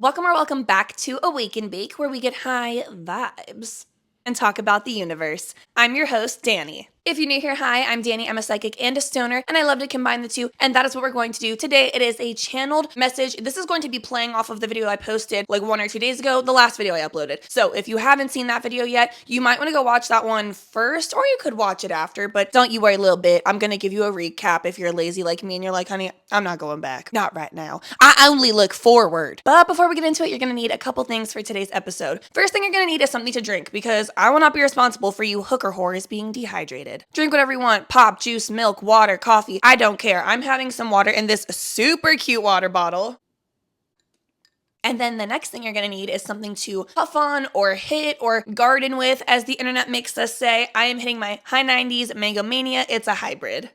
Welcome or welcome back to Awake and Bake, where we get high vibes and talk about the universe. I'm your host, Danny. If you're new here, hi, I'm Danny. I'm a psychic and a stoner, and I love to combine the two, and that is what we're going to do today. It is a channeled message. This is going to be playing off of the video I posted like 1 or 2 days ago, the last video I uploaded. So if you haven't seen that video yet, you might want to go watch that one first, or you could watch it after, but don't you worry a little bit. I'm going to give you a recap if you're lazy like me and you're like, honey, I'm not going back. Not right now. I only look forward. But before we get into it, you're going to need a couple things for today's episode. First thing you're going to need is something to drink, because I will not be responsible for you hooker whores being dehydrated. Drink whatever you want. Pop, juice, milk, water, coffee. I don't care. I'm having some water in this super cute water bottle. And then the next thing you're going to need is something to puff on or hit or garden with, as the internet makes us say. I am hitting my high 90s Mango Mania. It's a hybrid.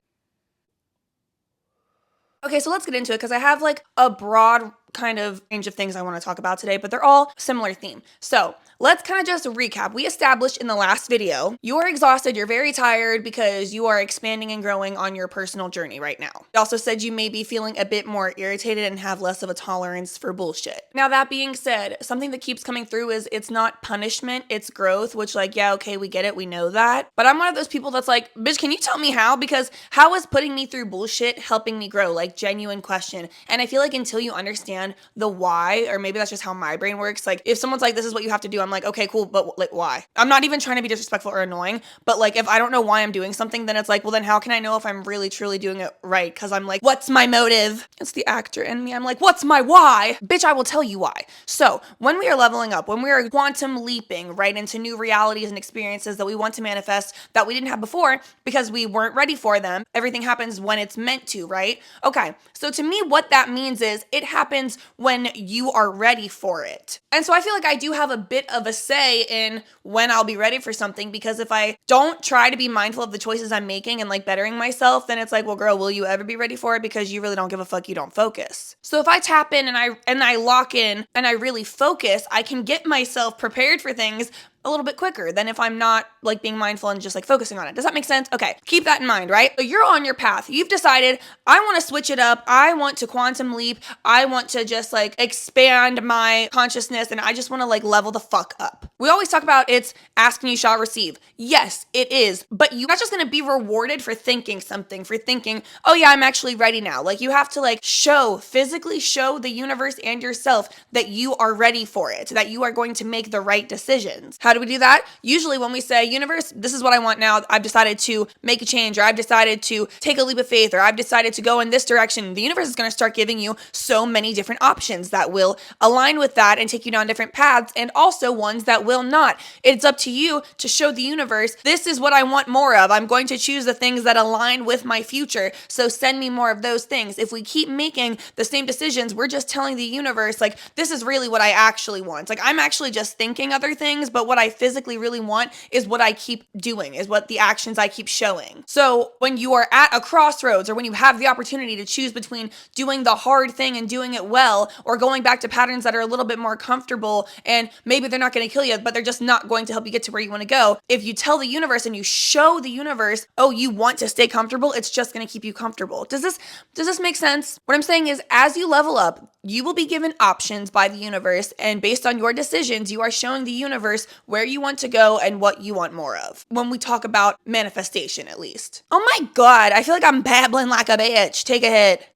Okay, so let's get into it, because I have like a broad kind of range of things I want to talk about today, but they're all similar theme. So let's kind of just recap. We established in the last video, you are exhausted, you're very tired because you are expanding and growing on your personal journey right now. We also said you may be feeling a bit more irritated and have less of a tolerance for bullshit. Now, that being said, something that keeps coming through is it's not punishment, it's growth, which like, yeah, okay, we get it, we know that. But I'm one of those people that's like, bitch, can you tell me how? Because how is putting me through bullshit helping me grow? Like, genuine question. And I feel like until you understand the why, or maybe that's just how my brain works, like if someone's like, this is what you have to do, I'm like, okay, cool, but like why? I'm not even trying to be disrespectful or annoying, but like if I don't know why I'm doing something, then it's like, well, then how can I know if I'm really truly doing it right? Because I'm like, what's my motive? It's the actor in me. I'm like, what's my why? Bitch, I will tell you why. So when we are leveling up, when we are quantum leaping right into new realities and experiences that we want to manifest that we didn't have before because we weren't ready for them, everything happens when it's meant to, right? Okay, so to me, what that means is it happens when you are ready for it. And so I feel like I do have a bit of a say in when I'll be ready for something, because if I don't try to be mindful of the choices I'm making and like bettering myself, then it's like, well, girl, will you ever be ready for it? Because you really don't give a fuck, you don't focus. So if I tap in and I lock in and I really focus, I can get myself prepared for things a little bit quicker than if I'm not like being mindful and just like focusing on it. Does that make sense? Okay, keep that in mind, right? So you're on your path. You've decided, I want to switch it up. I want to quantum leap. I want to just like expand my consciousness, and I just want to like level the fuck up. We always talk about it's ask and you shall receive. Yes, it is. But you're not just going to be rewarded for thinking something, for thinking, oh yeah, I'm actually ready now. Like you have to like physically show the universe and yourself that you are ready for it, that you are going to make the right decisions. How do we do that? Usually when we say, universe, this is what I want now. I've decided to make a change, or I've decided to take a leap of faith, or I've decided to go in this direction. The universe is going to start giving you so many different options that will align with that and take you down different paths, and also ones that will not. It's up to you to show the universe, this is what I want more of. I'm going to choose the things that align with my future. So send me more of those things. If we keep making the same decisions, we're just telling the universe, like, this is really what I actually want. Like, I'm actually just thinking other things, but what I physically really want is what I keep doing, is what the actions I keep showing. So when you are at a crossroads, or when you have the opportunity to choose between doing the hard thing and doing it well, or going back to patterns that are a little bit more comfortable, and maybe they're not going to kill you, but they're just not going to help you get to where you want to go. If you tell the universe and you show the universe, oh, you want to stay comfortable, it's just going to keep you comfortable. Does this make sense? What I'm saying is, as you level up, you will be given options by the universe, and based on your decisions, you are showing the universe where you want to go and what you want more of. When we talk about manifestation, at least. Oh my God, I feel like I'm babbling like a bitch. Take a hit.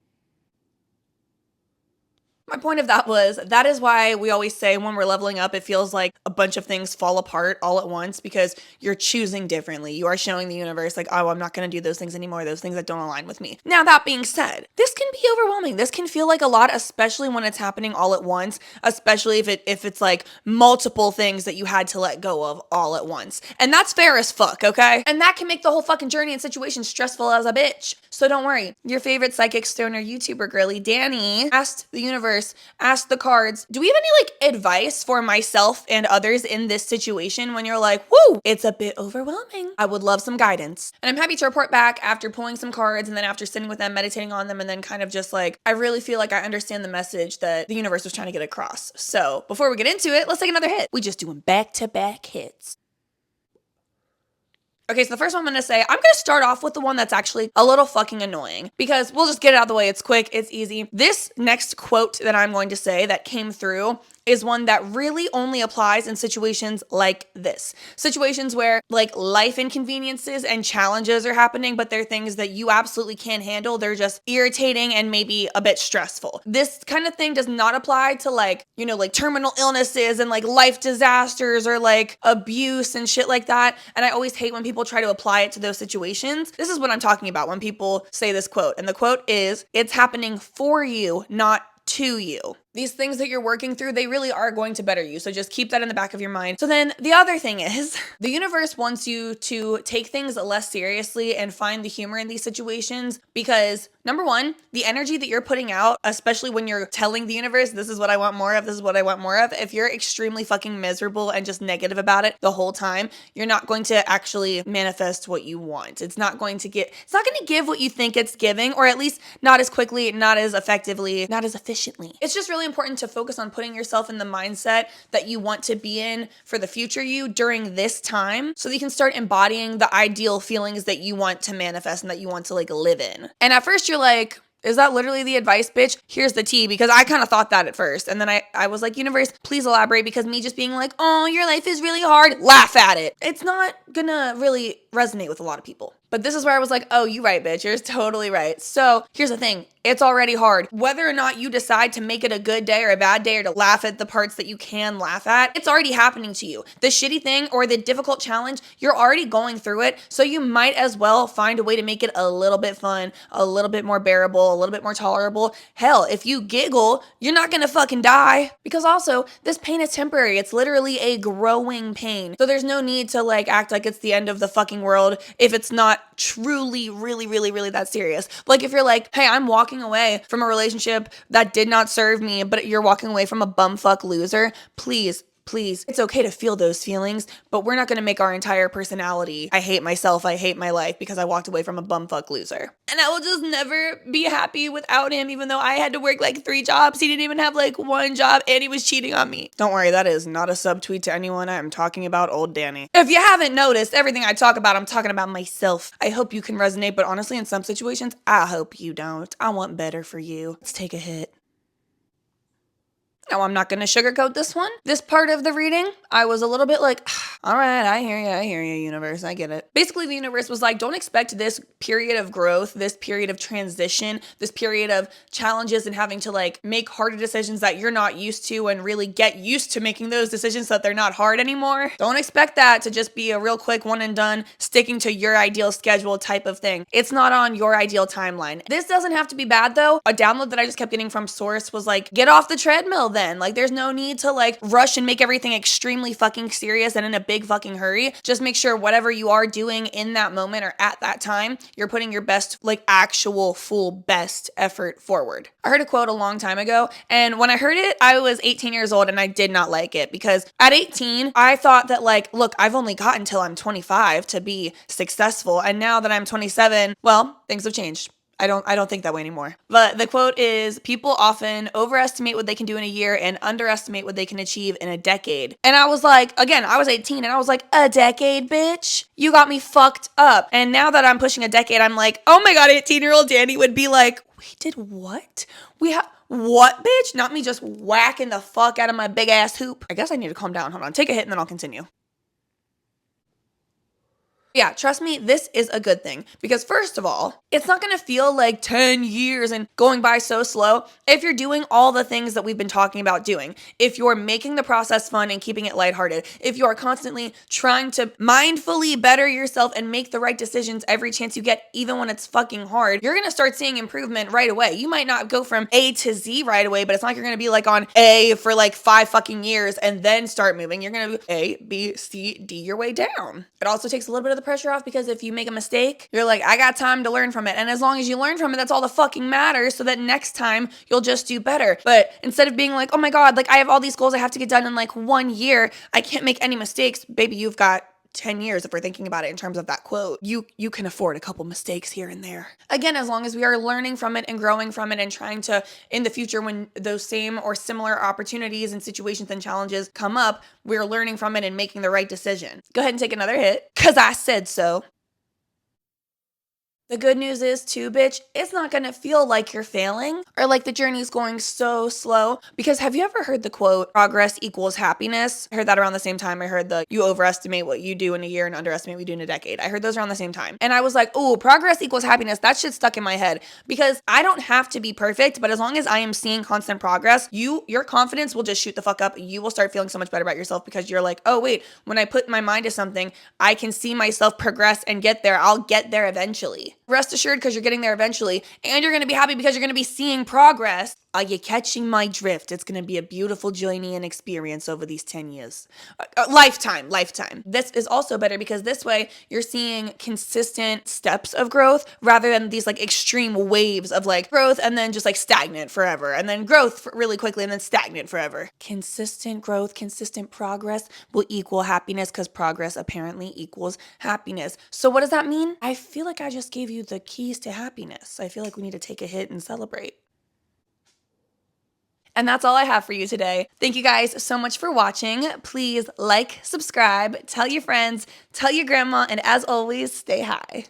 My point of that is why we always say when we're leveling up, it feels like a bunch of things fall apart all at once, because you're choosing differently. You are showing the universe like, oh, I'm not going to do those things anymore, those things that don't align with me. Now, that being said, this can be overwhelming. This can feel like a lot, especially when it's happening all at once, especially if it's like multiple things that you had to let go of all at once. And that's fair as fuck, okay? And that can make the whole fucking journey and situation stressful as a bitch. So don't worry. Your favorite psychic stoner YouTuber girly, Danny, asked the universe, ask the cards, do we have any like advice for myself and others in this situation when you're like, whoo, it's a bit overwhelming? I would love some guidance. And I'm happy to report back after pulling some cards and then after sitting with them, meditating on them, and then kind of just like, I really feel like I understand the message that the universe was trying to get across. So before we get into it, let's take another hit. We just doing back-to-back hits. Okay, so the first one I'm gonna say, I'm gonna start off with the one that's actually a little fucking annoying because we'll just get it out of the way. It's quick, it's easy. This next quote that I'm going to say that came through is one that really only applies in situations like this. Situations where like life inconveniences and challenges are happening, but they're things that you absolutely can't handle. They're just irritating and maybe a bit stressful. This kind of thing does not apply to like, you know, like terminal illnesses and like life disasters or like abuse and shit like that. And I always hate when people try to apply it to those situations. This is what I'm talking about when people say this quote. And the quote is, "It's happening for you, not to you." These things that you're working through, they really are going to better you. So just keep that in the back of your mind. So then the other thing is, the universe wants you to take things less seriously and find the humor in these situations because number one, the energy that you're putting out, especially when you're telling the universe, this is what I want more of, this is what I want more of. If you're extremely fucking miserable and just negative about it the whole time, you're not going to actually manifest what you want. It's not going to give what you think it's giving, or at least not as quickly, not as effectively, not as efficiently. It's just really important to focus on putting yourself in the mindset that you want to be in for the future you during this time so that you can start embodying the ideal feelings that you want to manifest and that you want to like live in. And at first you're like, is that literally the advice, bitch? Here's the tea, because I kind of thought that at first. And then I was like, universe, please elaborate, because me just being like, oh, your life is really hard, laugh at it. It's not gonna really resonate with a lot of people. But this is where I was like, oh, you right, bitch. You're totally right. So here's the thing. It's already hard. Whether or not you decide to make it a good day or a bad day or to laugh at the parts that you can laugh at, it's already happening to you. The shitty thing or the difficult challenge, you're already going through it. So you might as well find a way to make it a little bit fun, a little bit more bearable, a little bit more tolerable. Hell, if you giggle, you're not gonna fucking die. Because also, this pain is temporary. It's literally a growing pain. So there's no need to like act like it's the end of the fucking world if it's not truly, really that serious. Like if you're like, hey, I'm walking away from a relationship that did not serve me, but you're walking away from a bumfuck loser, please, it's okay to feel those feelings, but we're not going to make our entire personality, I hate myself, I hate my life because I walked away from a bumfuck loser. And I will just never be happy without him, even though I had to work like 3 jobs. He didn't even have like 1 job and he was cheating on me. Don't worry, that is not a subtweet to anyone. I'm talking about old Danny. If you haven't noticed, everything I talk about, I'm talking about myself. I hope you can resonate, but honestly, in some situations, I hope you don't. I want better for you. Let's take a hit. Now, I'm not going to sugarcoat this one. This part of the reading, I was a little bit like, all right, I hear you, universe, I get it. Basically, the universe was like, don't expect this period of growth, this period of transition, this period of challenges and having to like make harder decisions that you're not used to and really get used to making those decisions so that they're not hard anymore. Don't expect that to just be a real quick one and done, sticking to your ideal schedule type of thing. It's not on your ideal timeline. This doesn't have to be bad though. A download that I just kept getting from Source was like, get off the treadmill then. Like there's no need to like rush and make everything extremely fucking serious and in a big fucking hurry. Just make sure whatever you are doing in that moment or at that time, you're putting your best, like actual full best effort forward. I heard a quote a long time ago, and when I heard it, I was 18 years old and I did not like it because at 18, I thought that like, look, I've only got until I'm 25 to be successful. And now that I'm 27, well, things have changed. I don't think that way anymore. But the quote is, people often overestimate what they can do in a year and underestimate what they can achieve in a decade. And I was like, again, I was 18 and I was like, a decade, bitch? You got me fucked up. And now that I'm pushing a decade, I'm like, oh my God, 18-year-old Danny would be like, we did what? What, bitch? Not me just whacking the fuck out of my big ass hoop. I guess I need to calm down. Hold on, take a hit and then I'll continue. Yeah, trust me, this is a good thing because first of all, it's not going to feel like 10 years and going by so slow if you're doing all the things that we've been talking about doing. If you're making the process fun and keeping it lighthearted, if you are constantly trying to mindfully better yourself and make the right decisions every chance you get, even when it's fucking hard, you're going to start seeing improvement right away. You might not go from A to Z right away, but it's not like you're going to be like on A for like 5 fucking years and then start moving. You're going to be A, B, C, D your way down. It also takes a little bit of the pressure off because if you make a mistake, you're like, I got time to learn from it. And as long as you learn from it, that's all the fucking matters, so that next time you'll just do better. But instead of being like, oh my God, like I have all these goals I have to get done in like 1 year, I can't make any mistakes, baby, you've got 10 years, if we're thinking about it in terms of that quote, you can afford a couple mistakes here and there. Again, as long as we are learning from it and growing from it and trying to, in the future, when those same or similar opportunities and situations and challenges come up, we're learning from it and making the right decision. Go ahead and take another hit, because I said so. The good news is too, bitch, it's not gonna feel like you're failing or like the journey's going so slow. Because have you ever heard the quote, progress equals happiness? I heard that around the same time I heard the you overestimate what you do in a year and underestimate what you do in a decade. I heard those around the same time. And I was like, ooh, progress equals happiness. That shit stuck in my head because I don't have to be perfect, but as long as I am seeing constant progress, your confidence will just shoot the fuck up. You will start feeling so much better about yourself because you're like, oh wait, when I put my mind to something, I can see myself progress and get there. I'll get there eventually. Rest assured, because you're getting there eventually, and you're going to be happy because you're going to be seeing progress. Are you catching my drift? It's going to be a beautiful journey and experience over these 10 years. Lifetime. This is also better because this way you're seeing consistent steps of growth rather than these like extreme waves of like growth and then just like stagnant forever and then growth really quickly and then stagnant forever. Consistent growth, consistent progress will equal happiness because progress apparently equals happiness. So what does that mean? I feel like I just gave you the keys to happiness. I feel like we need to take a hit and celebrate. And that's all I have for you today. Thank you guys so much for watching. Please like, subscribe, tell your friends, tell your grandma, and as always, stay high.